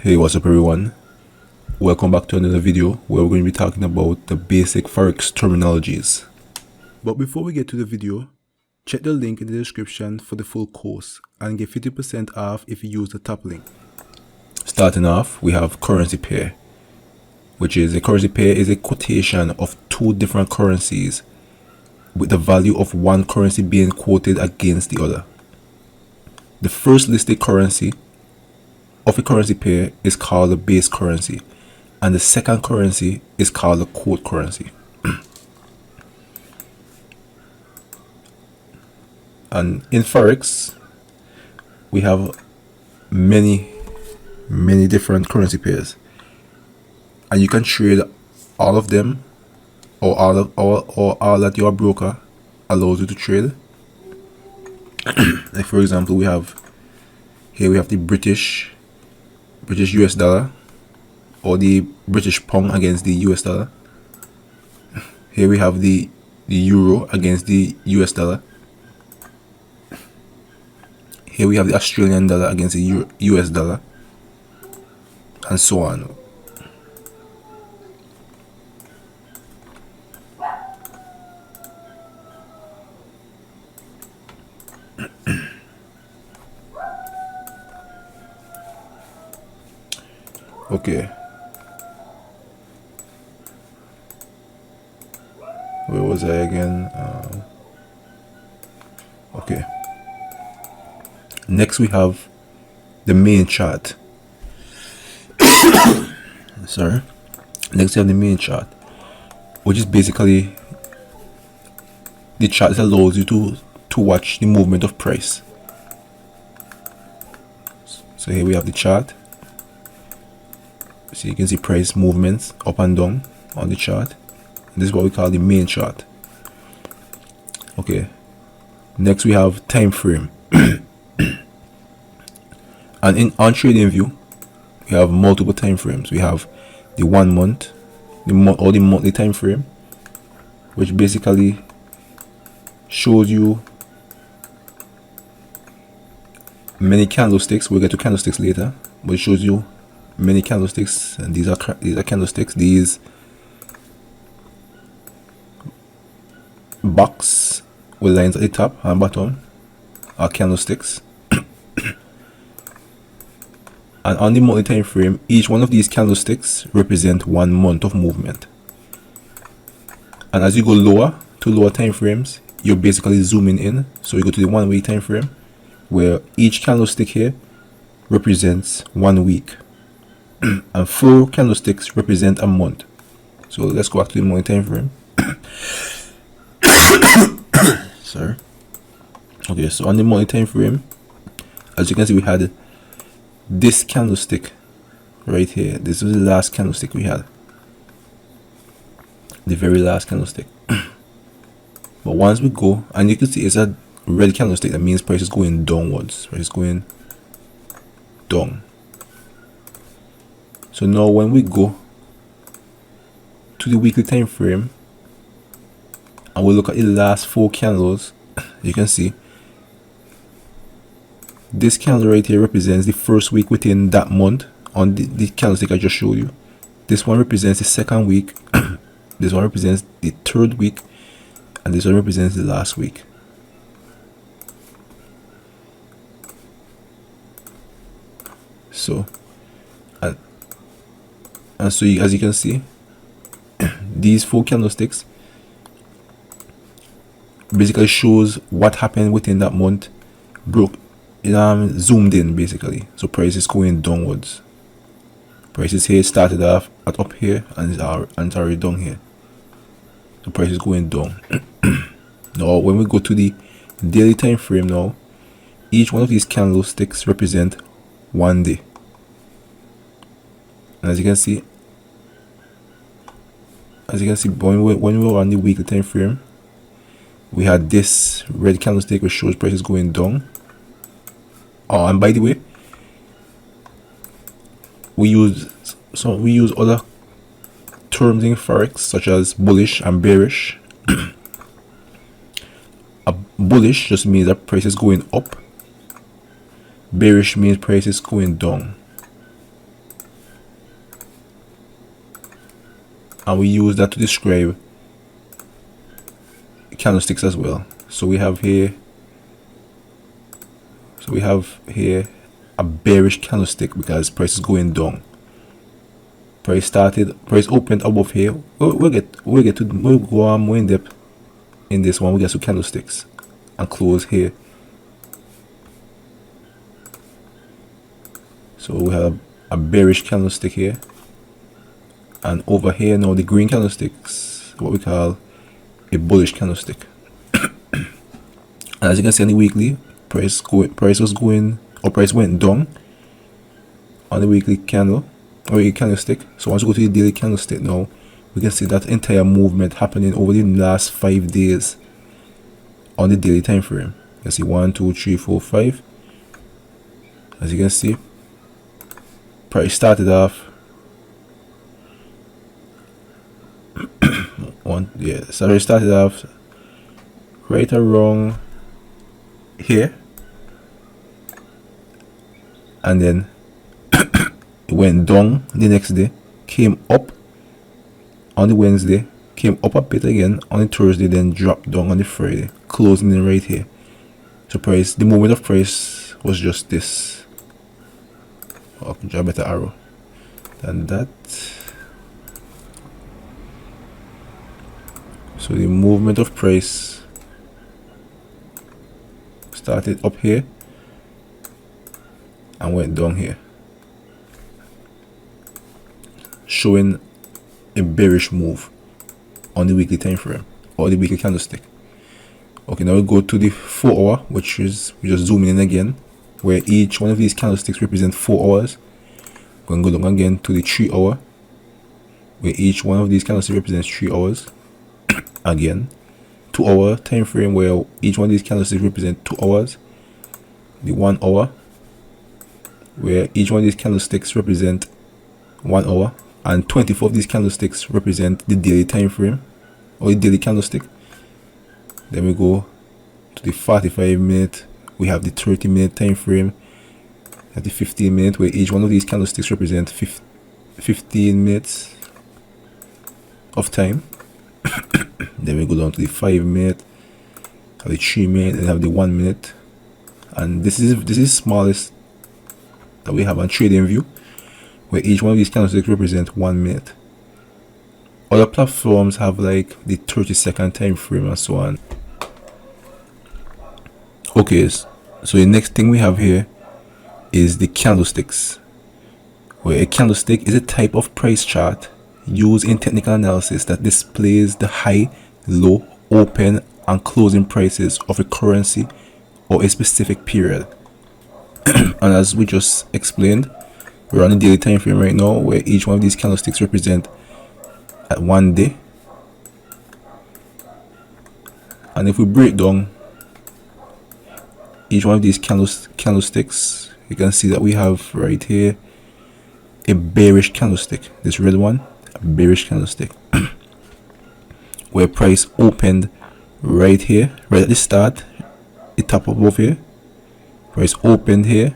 Hey, what's up everyone? Welcome back to another video where we're going to be talking about the basic Forex terminologies. But before we get to the video, check the link in the description for the full course and get 50% off if you use the top link. Starting off, we have currency pair, which is a currency pair is a quotation of two different currencies with the value of one currency being quoted against the other. The first listed currency of a currency pair is called the base currency, and the second currency is called the quote currency. And in Forex, we have many different currency pairs, and you can trade all of them, or all that your broker allows you to trade. Like for example, we have the British US dollar, or the British pound against the US dollar. Here we have the euro against the US dollar. Here we have the Australian dollar against the US dollar, and so on. Okay, where was I again? Okay, next we have the main chart. Sorry. Next we have the main chart, which is basically the chart that allows you to watch the movement of price. So here we have the chart. So you can see price movements up and down on the chart. This is what we call the main chart. Okay, next we have time frame. And on trading view, we have multiple time frames. We have the 1 month, or the monthly time frame, which basically shows you many candlesticks. We'll get to candlesticks later, but it shows you many candlesticks, and these are candlesticks. These box with lines at the top and bottom are candlesticks. And on the monthly time frame, each one of these candlesticks represent 1 month of movement. And as you go lower to lower time frames, you're basically zooming in. So you go to the 1 week time frame, where each candlestick here represents 1 week, and 4 candlesticks represent a month. So let's go back to the monthly time frame. Sorry. Okay, so on the monthly time frame, as you can see, we had this candlestick right here. This was the last candlestick we had, the very last candlestick. But once we go, and you can see it's a red candlestick, that means price is going downwards. Price is going down. So now when we go to the weekly time frame and we look at the last 4 candles, you can see this candle right here represents the first week within that month on the candlestick I just showed you. This one represents the second week. This one represents the third week, and this one represents the last week. So and so as you can see, these 4 candlesticks basically shows what happened within that month, zoomed in basically. So price is going downwards. Prices here started off at up here and it's already down here. The price is going down. Now when we go to the daily time frame, now each one of these candlesticks represent 1 day. And as you can see, when we were on the weekly time frame, we had this red candlestick which shows prices going down. Oh, and by the way, we use other terms in Forex such as bullish and bearish. A bullish just means that price is going up. Bearish means price is going down. and we use that to describe candlesticks as well. So we have here a bearish candlestick because price is going down. Price opened above here. We'll go more in depth in this one. We get to candlesticks and close here. So we have a bearish candlestick here, and over here now the green candlesticks, what we call a bullish candlestick. And as you can see on the weekly, price went down on the weekly candle or a candlestick. So once we go to the daily candlestick now, we can see that entire movement happening over the last 5 days on the daily time frame. You can see 1, 2, 3, 4, 5. As you can see, price started off started off right around here, and then it went down the next day, came up on the Wednesday, came up a bit again on the Thursday, then dropped down on the Friday, closing in right here. So the movement of price was just this. I can draw a better arrow than that. So the movement of price started up here and went down here, showing a bearish move on the weekly time frame or the weekly candlestick. Okay, now we go to the 4 hour, which is, we just zoom in again, where each one of these candlesticks represent 4 hours. We're going to go down again to the 3 hour, where each one of these candlesticks represents 3 hours. Again, 2 hour time frame, where each one of these candlesticks represent 2 hours. The 1 hour, where each one of these candlesticks represent 1 hour, and 24 of these candlesticks represent the daily time frame or the daily candlestick. Then we go to the 45 minute. We have the 30-minute time frame at the 15-minute, where each one of these candlesticks represent 15 minutes of time. Then we go down to the 5-minute, have the 3-minute, and have the 1 minute. And this is smallest that we have on TradingView, where each one of these candlesticks represent 1 minute. Other platforms have like the 30-second time frame and so on. Okay, so the next thing we have here is the candlesticks, where a candlestick is a type of price chart used in technical analysis that displays the high, low, open, and closing prices of a currency or a specific period. And as we just explained, we're on the daily time frame right now, where each one of these candlesticks represent at 1 day. And if we break down each one of these candlesticks, you can see that we have right here a bearish candlestick, this red one, a bearish candlestick, where price opened right here, right at the start, the top above here. Price opened here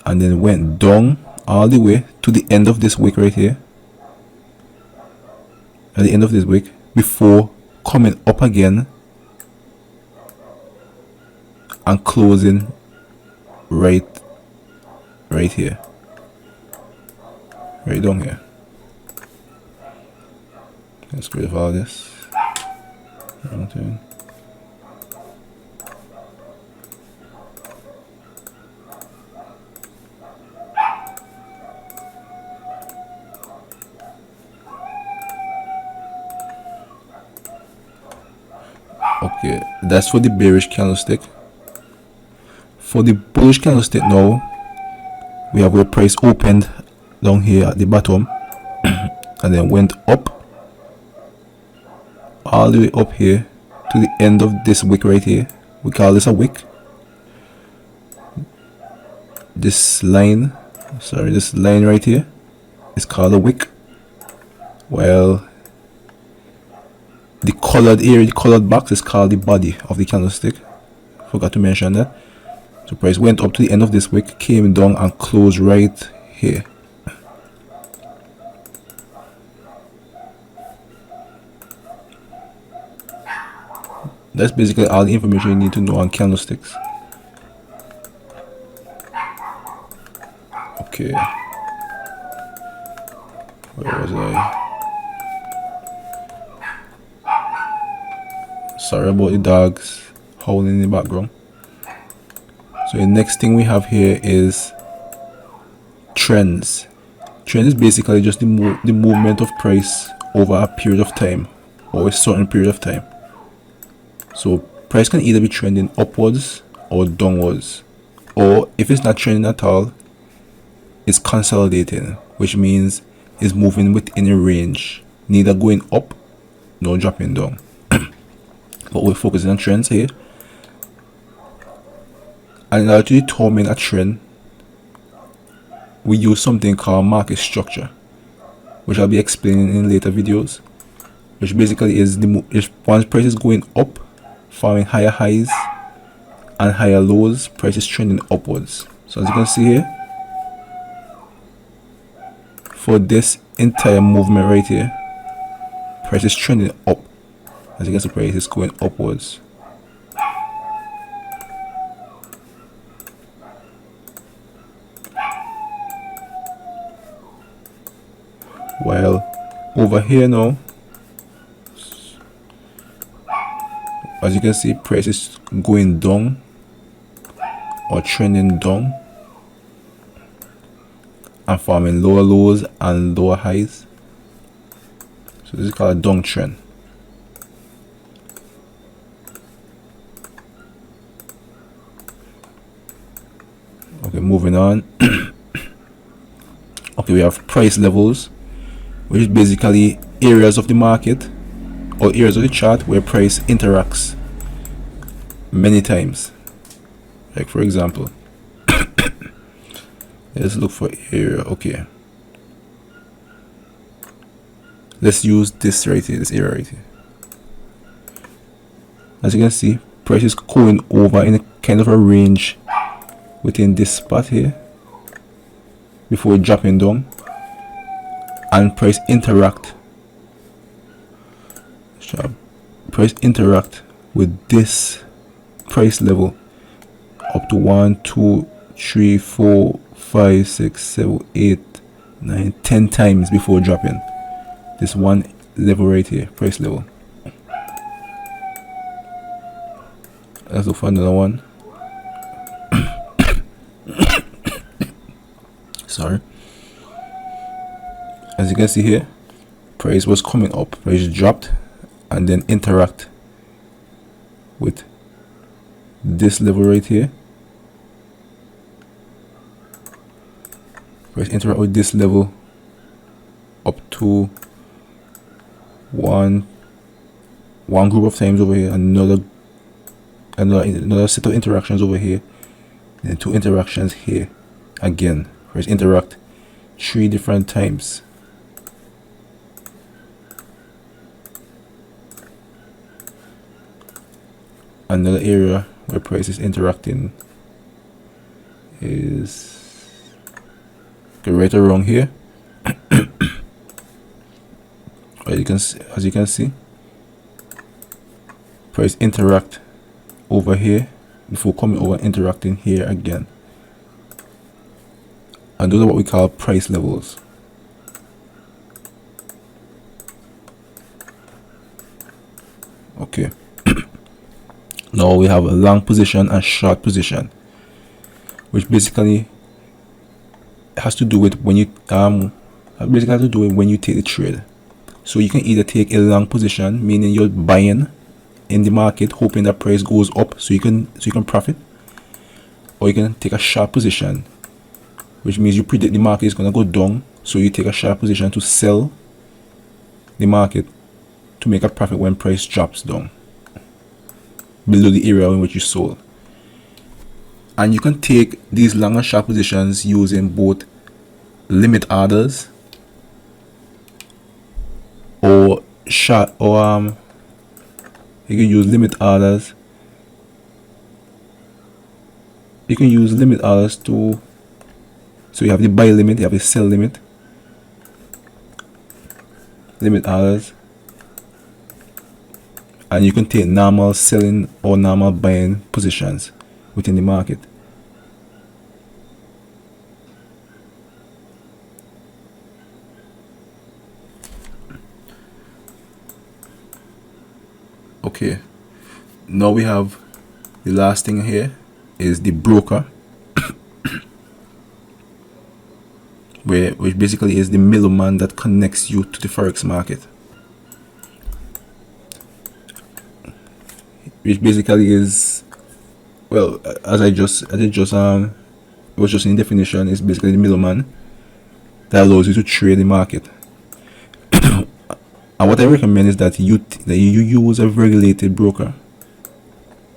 and then went down all the way to the end of this wick right here, at the end of this wick, before coming up again and closing right here, right down here. Let's get rid of all this. Okay, that's for the bearish candlestick. For the bullish candlestick now, we have where price opened down here at the bottom and then went up all the way up here to the end of this wick right here. We call this a wick. This line right here is called a wick, while the colored area, the colored box, is called the body of the candlestick. Forgot to mention that. So price went up to the end of this wick, came down and closed right here. That's basically all the information you need to know on candlesticks. Okay, where was I? Sorry about the dogs howling in the background. So the next thing we have here is trends. Trend is basically just the movement of price over a period of time, or a certain period of time. So price can either be trending upwards or downwards, or if it's not trending at all, it's consolidating, which means it's moving within a range, neither going up nor dropping down. But we're focusing on trends here. And in order to determine a trend, we use something called market structure, which I'll be explaining in later videos, which basically is if once price is going up, forming higher highs and higher lows, price is trending upwards. So as you can see here, for this entire movement right here, price is trending up. As you can see, price is going upwards. While over here now, as you can see, price is going down or trending down and forming lower lows and lower highs. So this is called a downtrend. Okay, moving on. Okay, we have price levels, which is basically areas of the market or areas of the chart where price interacts many times. Like for example, let's look for area. Okay, let's use this right here, this area right here. As you can see, price is going over in a kind of a range within this spot here before dropping down, and price interact with this price level up to 1, 2, 3, 4, 5, 6, 7, 8, 9, 10 times before dropping. This one level right here, price level. Let's look for another one. Sorry. As you can see here, price was coming up, price dropped and then interact with this level right here. Price interact with this level up to one group of times over here, another set of interactions over here, and 2 interactions here again. Price interact 3 different times. Another area where price is interacting is right around here. As you can see, price interact over here before coming over and interacting here again. And those are what we call price levels. Okay. Now we have a long position and short position, which basically has to do with when you take the trade. So you can either take a long position, meaning you're buying in the market hoping that price goes up so you can profit, or you can take a short position, which means you predict the market is going to go down, so you take a short position to sell the market to make a profit when price drops down below the area in which you sold. And you can take these long and short positions using both limit orders or short, or you can use limit orders. You can use limit orders to, so you have the buy limit, you have the sell limit, limit orders, and you can take normal selling or normal buying positions within the market. Okay, now we have the last thing here is the broker, which basically is the middleman that connects you to the forex market, which basically is, well, as I just it was just in definition, is basically the middleman that allows you to trade the market. And what I recommend is that you use a regulated broker,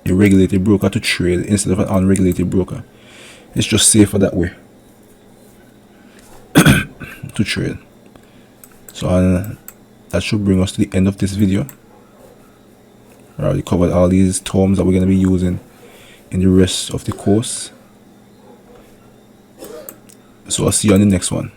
to trade instead of an unregulated broker. It's just safer that way to trade. So that should bring us to the end of this video. I already covered all these terms that we're going to be using in the rest of the course. So I'll see you on the next one.